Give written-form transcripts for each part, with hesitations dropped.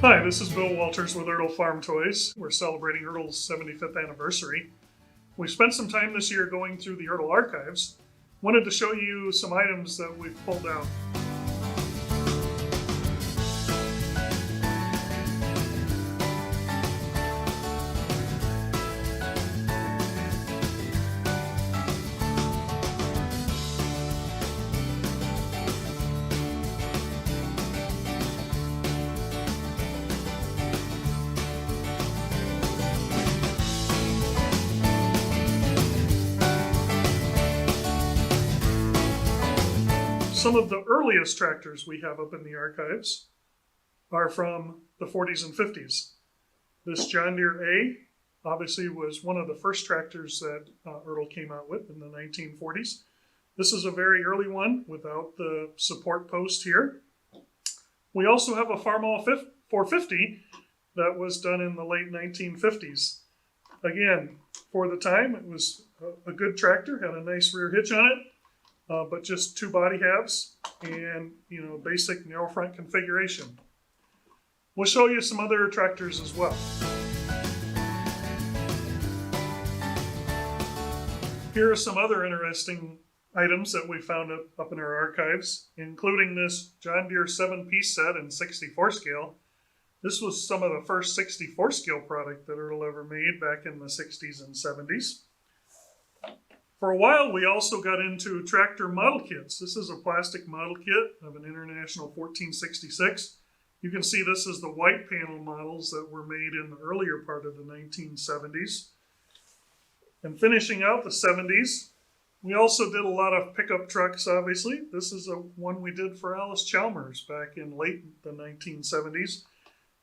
Hi, this is Bill Walters with Ertl Farm Toys. We're celebrating Ertl's 75th anniversary. We spent some time this year going through the Ertl archives. Wanted to show you some items that we've pulled out. Some of the earliest tractors we have up in the archives are from the 40s and 50s. This John Deere A obviously was one of the first tractors that Ertl came out with in the 1940s. This is a very early one without the support post here. We also have a Farmall 450 that was done in the late 1950s. Again, for the time, it was a good tractor, had a nice rear hitch on it. But just two body halves and, basic narrow front configuration. We'll show you some other tractors as well. Here are some other interesting items that we found up in our archives, including this John Deere 7-piece set in 64 scale. This was some of the first 64 scale product that Ertl ever made back in the 60s and 70s. For a while, we also got into tractor model kits. This is a plastic model kit of an International 1466. You can see this is the white panel models that were made in the earlier part of the 1970s. And finishing out the 70s, we also did a lot of pickup trucks, obviously. This is one we did for Alice Chalmers back in late the 1970s.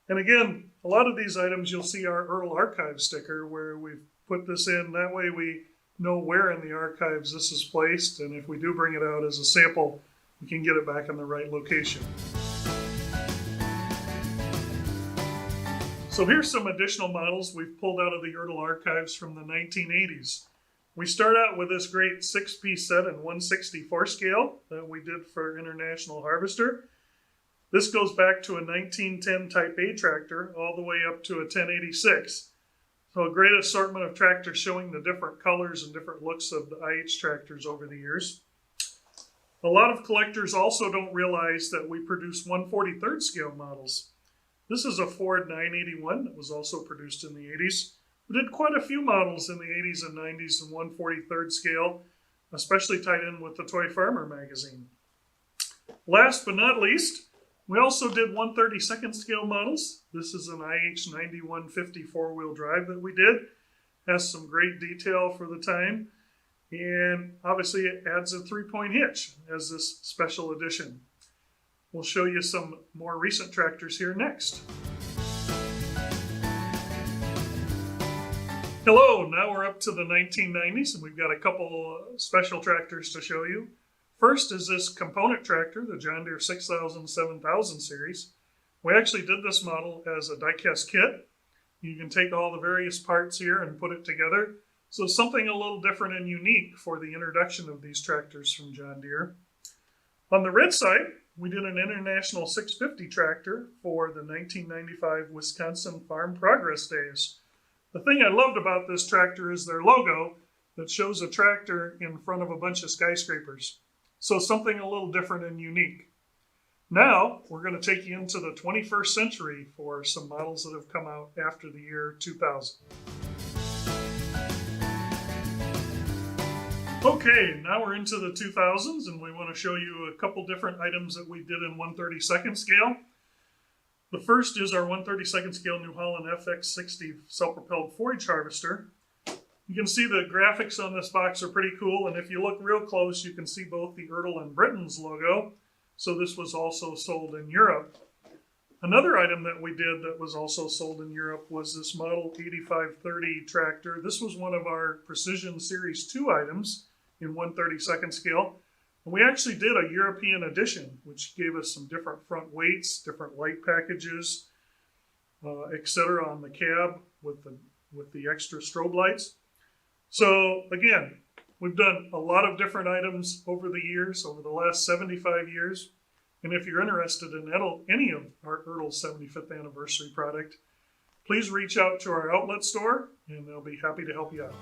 And again, a lot of these items you'll see our Ertl Archive sticker where we've put this in. That way we know where in the archives this is placed, and if we do bring it out as a sample, we can get it back in the right location. So here's some additional models we've pulled out of the Ertl archives from the 1980s. We start out with this great 6-piece set in 1/64 scale that we did for International Harvester. This goes back to a 1910 Type A tractor all the way up to a 1086. So a great assortment of tractors showing the different colors and different looks of the IH tractors over the years. A lot of collectors also don't realize that we produce 1/43 scale models. This is a Ford 981 that was also produced in the 80s. We did quite a few models in the 80s and 90s in 1/43 scale, especially tied in with the Toy Farmer magazine. Last but not least, we also did 1/32 scale models. This is an IH 9150 four-wheel drive that we did. Has some great detail for the time. And obviously it adds a 3-point hitch as this special edition. We'll show you some more recent tractors here next. Hello, now we're up to the 1990s and we've got a couple special tractors to show you. First is this component tractor, the John Deere 6000 7000 series. We actually did this model as a die-cast kit. You can take all the various parts here and put it together. So something a little different and unique for the introduction of these tractors from John Deere. On the red side, we did an International 650 tractor for the 1995 Wisconsin Farm Progress Days. The thing I loved about this tractor is their logo that shows a tractor in front of a bunch of skyscrapers. So something a little different and unique. Now, we're going to take you into the 21st century for some models that have come out after the year 2000. Okay, now we're into the 2000s and we want to show you a couple different items that we did in 1/32 scale. The first is our 1/32 scale New Holland FX60 self-propelled forage harvester. You can see the graphics on this box are pretty cool, and if you look real close, you can see both the Ertl and Britain's logo. So this was also sold in Europe. Another item that we did that was also sold in Europe was this Model 8530 tractor. This was one of our Precision Series 2 items in 1/32 scale. And we actually did a European edition, which gave us some different front weights, different light packages, etc. on the cab with the extra strobe lights. So again, we've done a lot of different items over the years, over the last 75 years. And if you're interested in any of our Ertl 75th anniversary product, please reach out to our outlet store and they'll be happy to help you out.